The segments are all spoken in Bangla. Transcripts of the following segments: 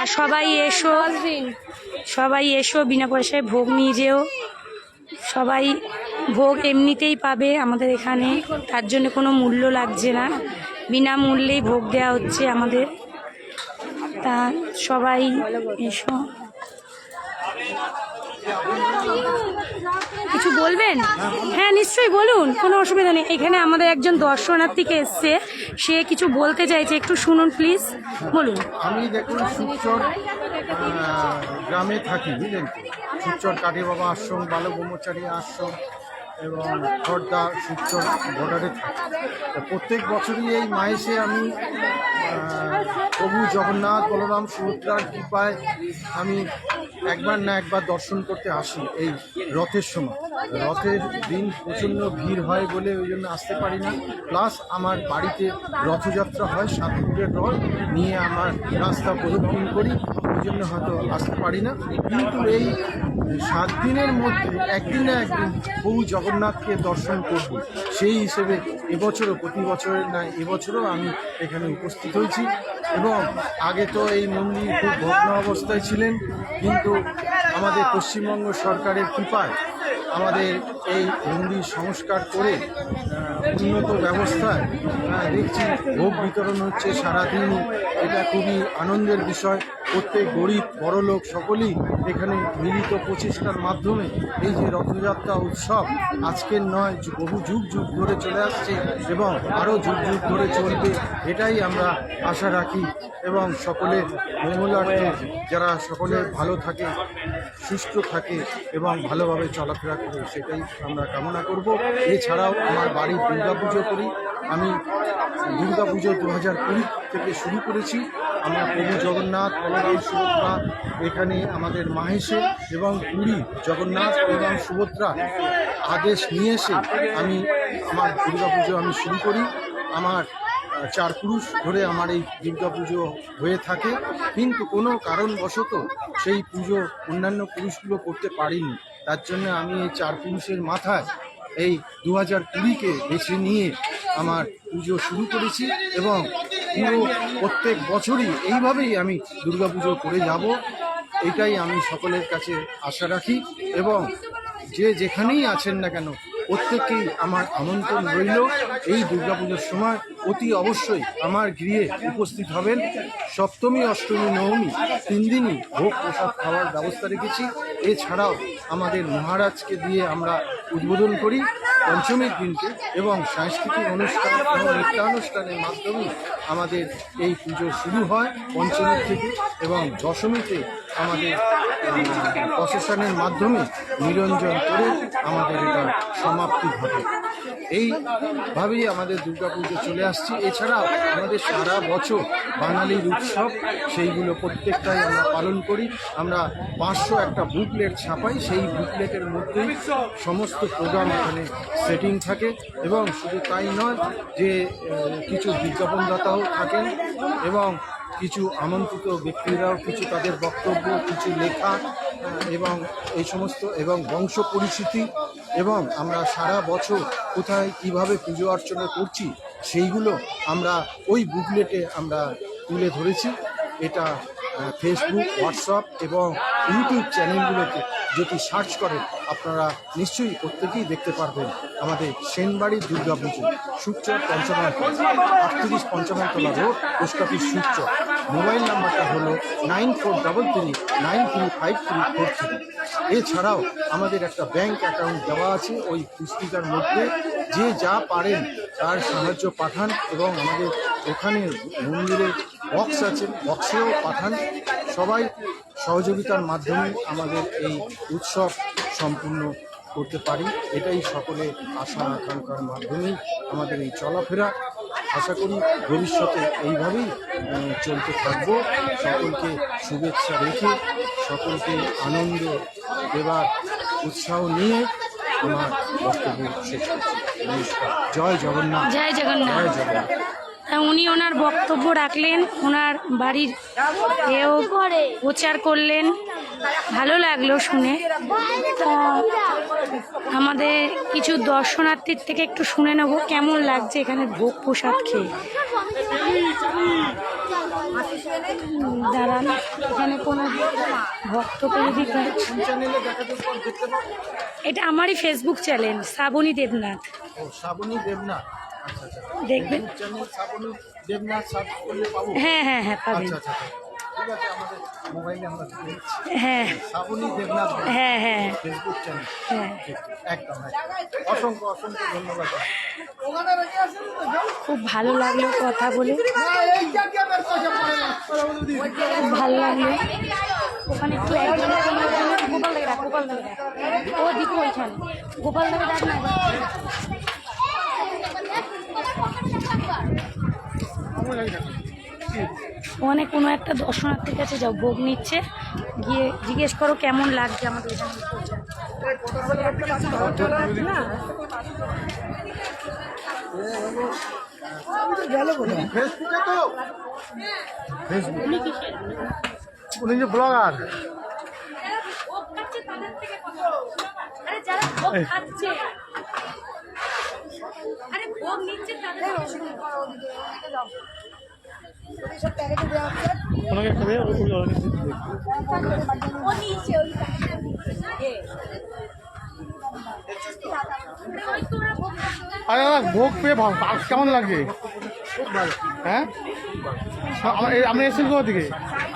আর সবাই এসো বিনা পয়সায় ভোগ নিয়ে যেও। সবাই ভোগ এমনিতেই পাবে আমাদের এখানে, তার জন্য কোনো মূল্য লাগছে না, বিনামূল্যেই ভোগ দেওয়া হচ্ছে আমাদের। তা সবাই এসো। কিছু বলবেন? হ্যাঁ নিশ্চয়ই বলুন, কোনো অসুবিধা নেই। এখানে আমাদের একজন দর্শনার্থীকে এসছে, সে কিছু বলতে চাইছে, একটু শুনুন প্লিজ, বলুন। আমি দেখুন শিবচর গ্রামে থাকি, বুঝলেন তো। শিবচর কাঠি বাবা আশ্রম, বালক ব্রহ্মচারী আশ্রম এবং খড়দা শিবচর বর্ডারে থাকি। প্রত্যেক বছরই এই মাসে আমি প্রভু জগন্নাথ বলরাম সুভদ্রার কৃপায় আমি একবার না একবার দর্শন করতে আসি। এই রথের সময়, রথের দিন প্রচণ্ড ভিড় হয় বলে ওই জন্য আসতে পারি না। প্লাস আমার বাড়িতে রথযাত্রা হয়, সাতপুরের রথ নিয়ে আমার রাস্তা প্রদক্ষিণ করি, ওই জন্য হয়তো আসতে পারি না। কিন্তু এই 7 দিনের মধ্যে একদিন না একদিন প্রভু জগন্নাথকে দর্শন করব, সেই হিসেবে এবছরও, প্রতি বছরের নয় এবছরও আমি এখানে উপস্থিত হয়েছি। এবং আগে তো এই মন্দির খুব ভগ্ন অবস্থায় ছিলেন, কিন্তু আমাদের পশ্চিমবঙ্গ সরকারের কৃপায় আমাদের এই মন্দির সংস্কার করে উন্নত ব্যবস্থায় দেখছি ভোগ বিতরণ হচ্ছে সারাদিনই। এটা খুবই আনন্দের বিষয়। প্রত্যেক গরিব বড়লোক সকলেই এখানে মিলিত প্রচেষ্টার মাধ্যমে এই যে রথযাত্রা উৎসব আজকের নয়, বহু যুগ যুগ ধরে চলে আসছে এবং আরও যুগ যুগ ধরে চলবে, এটাই আমরা আশা রাখি। এবং সকলের মঙ্গলার্থে যারা সকলে ভালো থাকে, সুস্থ থাকে এবং ভালোভাবে চলাফেরা করে, সেটাই আমরা কামনা করব। এছাড়াও আমার বাড়ির দুর্গাপুজো করি আমি। দুর্গাপুজো 2020 থেকে শুরু করেছি আমরা। প্রভু জগন্নাথ বলরাম সুভদ্রা এখানে আমাদের মাহেশে এবং পুরী জগন্নাথ বলরাম সুভদ্রা আদেশ নিয়ে এসে আমি আমার দুর্গাপুজো আমি শুরু করি। আমার 4 পুরুষ ধরে আমার এই দুর্গাপুজো হয়ে থাকে, কিন্তু কোনো কারণবশত সেই পুজো অন্যান্য পুরুষগুলো করতে পারিনি। তার জন্য আমি এই 4 পুরুষের মাথায় এই 2020-কে বেছে নিয়ে আমার পুজো শুরু করেছি এবং পুরো প্রত্যেক বছরই এইভাবেই আমি দুর্গাপুজো করে যাব, এটাই আমি সকলের কাছে আশা রাখি। এবং যে যেখানেই আছেন না কেন প্রত্যেককেই আমার আমন্ত্রণ রইল এই দুর্গাপুজোর সময় অতি অবশ্যই আমার গৃহে উপস্থিত হবেন। সপ্তমী, অষ্টমী, নবমী 3 দিনই ভোগ প্রসাদ খাওয়ার ব্যবস্থা রেখেছি। এছাড়াও আমাদের মহারাজকে দিয়ে আমরা উদ্বোধন করি পঞ্চমীর দিনকে, এবং সাংস্কৃতিক অনুষ্ঠান এবং নৃত্যানুষ্ঠানের মাধ্যমে আমাদের এই পুজো শুরু হয় পঞ্চমীর থেকে, এবং দশমীতে আমাদের প্রসেশনের মাধ্যমে নিরঞ্জন করে আমাদের এটা সমাপ্তি ঘটে। এইভাবেই আমাদের দুর্গাপুজো চলে আসছে। এছাড়াও আমাদের সারা বছর বাঙালির উৎসব, সেইগুলো প্রত্যেকটাই আমরা পালন করি। আমরা 500 একটা বুকলেট ছাপাই, সেই বুকলেটের মধ্যেই সমস্ত প্রোগ্রাম এখানে সেটিং থাকে। এবং শুধু তাই নয় যে কিছু বিজ্ঞাপনদাতাও থাকেন এবং কিছু আমন্ত্রিত ব্যক্তিরাও কিছু তাদের বক্তব্য, কিছু লেখা এবং এই সমস্ত, এবং বংশ পরিচিতি, এবং আমরা সারা বছর কোথায় কিভাবে পুজো অর্চনা করছি সেইগুলো আমরা ওই বুকলেটে আমরা তুলে ধরেছি। এটা ফেসবুক, হোয়াটসঅ্যাপ এবং ইউটিউব চ্যানেলগুলোতে যদি সার্চ করেন আপনারা নিশ্চয়ই প্রত্যেকেই দেখতে পারবেন আমাদের সেনবাড়ির Durga Puja, Shibchar Panchamantala 38 Panchamantala road, post office Shibchar. Mobile নাম্বারটা হলো 9433935343। এছাড়াও আমাদের একটা ব্যাংক অ্যাকাউন্ট দেওয়া আছে ওই পুস্তিকার মধ্যে, যে যা পারেন তার সাহায্য পাঠান, এবং আমাদের ওখানে মন্দিরে বক্স আছে, বক্সেও পাঠান। সবাই সহযোগিতার মাধ্যমে আমাদের এই উৎসব সম্পূর্ণ করতে পারি, এটাই সকলের আশা আকাঙ্ক্ষার মাধ্যমেই আমাদের এই চলাফেরা। আশা করি ভবিষ্যতে এইভাবেই চলতে থাকবো। সকলকে শুভেচ্ছা রেখে, সকলকে আনন্দ দেবার উৎসাহ নিয়ে আমার বক্তব্য শেষ করছি। নমস্কার। জয় জগন্নাথ। জয় জগন্নাথ। জয় জগন্নাথ। উনি ওনার বক্তব্য রাখলেন, ওনার বাড়ির এও প্রচার করলেন, ভালো লাগলো শুনে। তা আমাদের কিছু দর্শনার্থীর থেকে একটু শুনে নেব কেমন লাগছে এখানে ভোগ প্রসাদ খেয়ে। দাঁড়ান, এখানে কোনো ভক্তকে যদি কোন চ্যানেলে দেখাতে দেখতে পাবো? এটা আমারই ফেসবুক চ্যানেল শ্রাবণী দেবনাথ, ও শ্রাবণী দেবনাথ। আচ্ছা আচ্ছা, দেখবেন। চ্যানেল শ্রাবণী দেবনাথ সার্চ করলে পাবো? হ্যাঁ হ্যাঁ হ্যাঁ পাবেন। আচ্ছা আচ্ছা, ঠিক আছে, আমাদের মোবাইলে আমরা দেখছি হ্যাঁ শ্রাবণী দেবনাথ হ্যাঁ হ্যাঁ ফেসবুক চ্যানেল। হ্যাঁ, একদম অসংখ্য অসংখ্য ধন্যবাদ। খুব ভালো লাগলো কথা বলে, খুব ভালো লাগলো। ওখানে একটু একজন গোপাল দাকে ডাক, গোপাল দাকে ডাক, ও দীপু ওইখানে গোপাল দাকে ডাক না। ওখানে কোনো একটা দর্শনার্থীর কাছে যাও, ভোগ নিচ্ছে, গিয়ে জিজ্ঞেস করো কেমন লাগছে আমাদের এখানে পৌঁছায়। ফেসবুকে তো উনি যে ব্লগার। আরে দাদা, ভোগ পেয়ে কেমন লাগছে? খুব ভালো। হ্যাঁ, আমরা এসেছেন কোথা থেকে?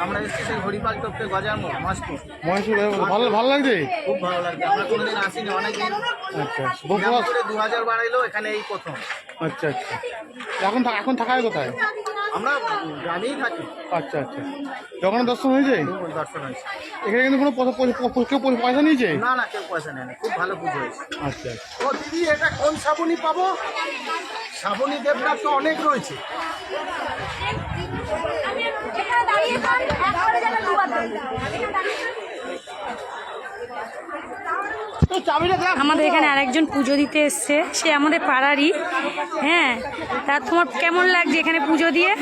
আমরা এসেছি সেই হরিপাল টপকে গজামো মাসপুর। মহেশপুর। ভালো ভালো লাগছে? খুব ভালো লাগছে, আমরা কোনোদিন আসিনি অনেকদিন। আচ্ছা, ভোগ করে 2000 বাড়াইলো, এখানে এই প্রথম। আচ্ছা আচ্ছা, এখন থাকায় কোথায়? আমরা গ্রামেই থাকি। আচ্ছা আচ্ছা, জগন্নাথ দর্শন হয়েছে? খুব দর্শন হয়েছে। এখানে কিন্তু কোনো কেউ পয়সা নিয়েছে? না না, কেউ পয়সা নেয়নি, খুব ভালো পুজো হয়েছে। আচ্ছা, ও দিদি, এটা কোন শ্রাবণী পাবো? শ্রাবণী দেবনাথ তো অনেক রয়েছে। আমাদের এখানে আরেকজন পুজো দিতে এসছে, সে আমাদের পাড়ারই। হ্যাঁ, তা তোমার কেমন লাগছে এখানে পুজো দিয়ে?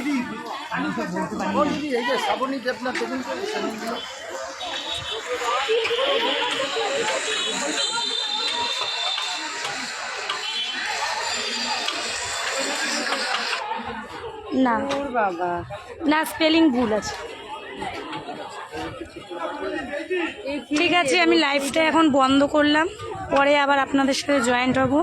ও দিদি, এই যে শ্রাবণী দেবনাথ দেখুন তো চ্যানেলগুলো। না বাবা, না, স্পেলিং ভুল আছে। ঠিক আছে, আমি লাইভটা এখন বন্ধ করলাম, পরে আবার আপনাদের সাথে জয়েন্ট হব।